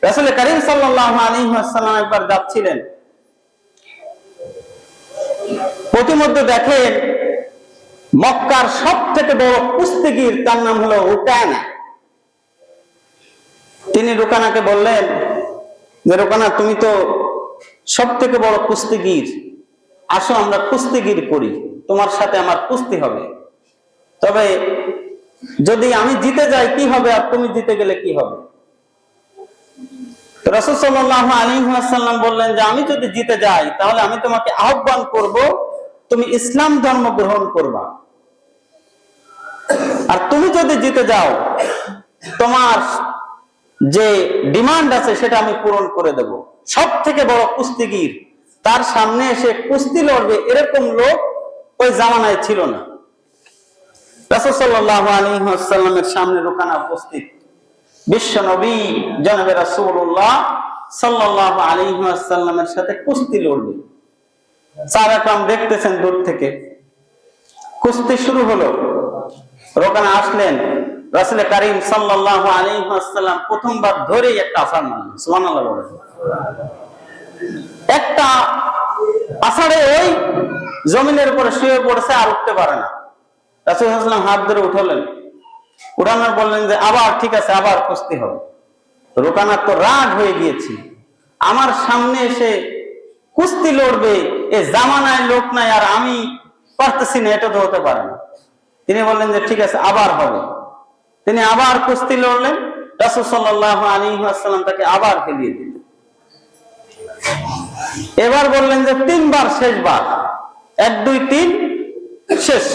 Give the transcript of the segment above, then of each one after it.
রাসূল করিম সাল্লাল্লাহু আলাইহি ওয়াসাল্লাম একবার যাচ্ছিলেন, প্রতিমধ্যে দেখেন মক্কার সবথেকে বড় কুস্তিগীর, তার নাম হলো রুকানা। তিনি রুকানাকে বললেন যে, রুকানা, তুমি তো সব থেকে বড় কুস্তিগীর, আসো আমরা কুস্তিগির করি, তোমার সাথে আমার কুস্তি হবে। তবে যদি আমি জিতে যাই কি হবে, আর তুমি জিতে গেলে কি হবে? রাসূল সাল্লাল্লাহু আলাইহি ওয়াসাল্লাম বললেন যে, আমি যদি জিতে যাই তাহলে আমি তোমাকে আহ্বান করব, তুমি ইসলাম ধর্ম গ্রহণ করবা। আর তুমি যদি জিতে যাও, তোমার যে ডিমান্ড আছে সেটা আমি পূরণ করে দেব। সব থেকে বড় কুস্তিগীর, তার সামনে এসে কুস্তি লড়বে এরকম লোক ওই জামানায় ছিল না। রাসূল সাল্লাল্লাহু আলাইহি ওয়াসাল্লামের সামনে রুকানা উপস্থিত। বিশ্ব নবী জনাবে রাসূলুল্লাহ সাল্লাল্লাহু আলাইহি ওয়াসাল্লামের সাথে কুস্তি লড়বে। সাহাবা کرام দেখতেছেন দূর থেকে। কুস্তি শুরু হলো। রুকানা আসলেন, রাসূল করিম সাল্লাল্লাহু আলাইহি ওয়াসাল্লাম প্রথমবার ধরেই একটা আছাড় মারলেন। সুবহানাল্লাহ বলেন। একটা আছাড়ে ওই জমিনের উপরে শুয়ে পড়েছে, আর উঠতে পারে না। রাসূল সাল্লাল্লাহু আলাইহি ওয়াসাল্লাম হাত ধরে উঠালেন, উঠানোর বললেন যে, আবার ঠিক আছে, আবার কুস্তি হবে। রুকানা তো রাগ হয়ে গিয়েছে, আমার সামনে এসে কুস্তি লড়বে, এ জামানায় লোক নাই, আর আমি পারতেছি না, এটা তো হতে পারে না। তিনি বললেন যে, ঠিক আছে, আবার হবে। তিনি আবার কুস্তি লড়লেন। রাসূল সাল্লাল্লাহু আলাইহি ওয়াসাল্লাম তাকে আবার ফেলিয়ে দিলেন। এবার বললেন যে, তিনবার, শেষবার, 1 2 3 শেষ।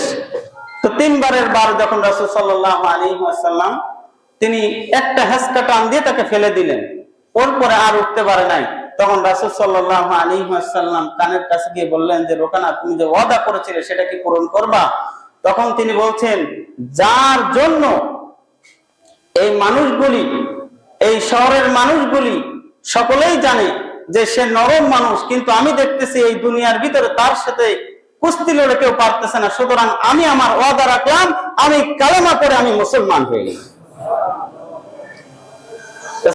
তো তিনবারের বার যখন রাসূল সাল্লাল্লাহু আলাইহি ওয়াসাল্লাম তিনি একটা হেঁচকা টান দিয়ে তাকে ফেলে দিলেন, ওর পরে আর উঠতে পারে নাই। তখন রাসূল সাল্লাল্লাহু আলাইহি ওয়াসাল্লাম কানের কাছে গিয়ে বললেন যে, রুকানা, তুমি যে ওয়াদা করেছিলে সেটা কি পূরণ করবা? তখন তিনি বলছেন, যার জন্য এই মানুষগুলি, এই শহরের মানুষগুলি সকলেই জানে যে সে নরম মানুষ, কিন্তু আমি দেখতেছি এই দুনিয়ার ভিতরে তার সাথে কুস্তি লড়ে কেউ পারতেছে না, সুতরাং আমি আমার ওয়াদা রাখলাম, আমি কালেমা পড়ে আমি মুসলমান হয়ে গেলাম।